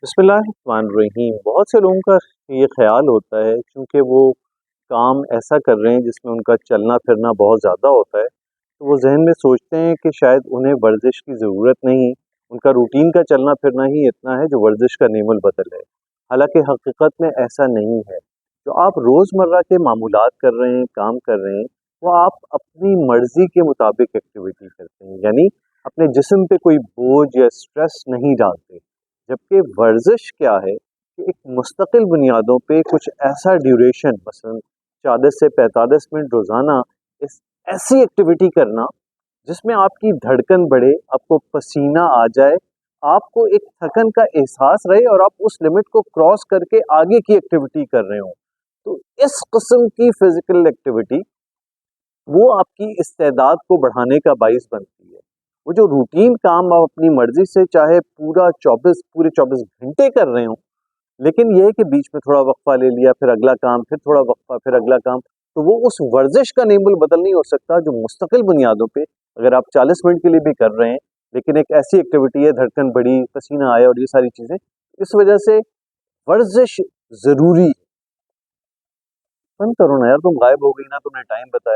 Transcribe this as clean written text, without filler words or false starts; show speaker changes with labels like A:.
A: बिस्मिल्लाहिर्रहमानिर्रहीम। बहुत से लोगों का ये ख्याल होता है क्योंकि वो काम ऐसा कर रहे हैं जिसमें उनका चलना फिरना बहुत ज़्यादा होता है, तो वो जहन में सोचते हैं कि शायद उन्हें वर्जिश की ज़रूरत नहीं, उनका रूटीन का चलना फिरना ही इतना है जो वर्जिश का नेमुल बदल है। हालांकि हकीकत में ऐसा नहीं है। जो आप रोज़मर्रा के मामूलात कर रहे हैं, काम कर रहे हैं, वो आप अपनी मर्ज़ी के मुताबिक एक्टिविटी करते हैं, यानी अपने जिस्म पे कोई बोझ या स्ट्रेस नहीं डालते। जबकि वर्जिश क्या है कि एक मुस्तकिल बुनियादों पे कुछ ऐसा ड्यूरेशन, मसलन 40 से 45 मिनट रोज़ाना इस ऐसी एक्टिविटी करना जिसमें आपकी धड़कन बढ़े, आपको पसीना आ जाए, आपको एक थकन का एहसास रहे और आप उस लिमिट को क्रॉस करके आगे की एक्टिविटी कर रहे हो। तो इस किस्म की फिजिकल एक्टिविटी वो आपकी इस्तेदाद को बढ़ाने का बाइस बनती है। वो जो रूटीन काम आप अपनी मर्जी से चाहे पूरे 24 घंटे कर रहे हो, लेकिन ये है कि बीच में थोड़ा वक्फा ले लिया, फिर अगला काम, फिर थोड़ा वक्फा, फिर अगला काम, तो वो उस वर्जिश का नेमुल बदल नहीं हो सकता जो मुस्तकिल बुनियादों पे अगर आप 40 मिनट के लिए भी कर रहे हैं, लेकिन एक ऐसी एक्टिविटी है, धड़कन बढ़ी, पसीना आया और ये सारी चीज़ें, इस वजह से वर्जिश ज़रूरी। बंद करो ना यार, तुम गायब हो गई ना, तुमने टाइम बताया।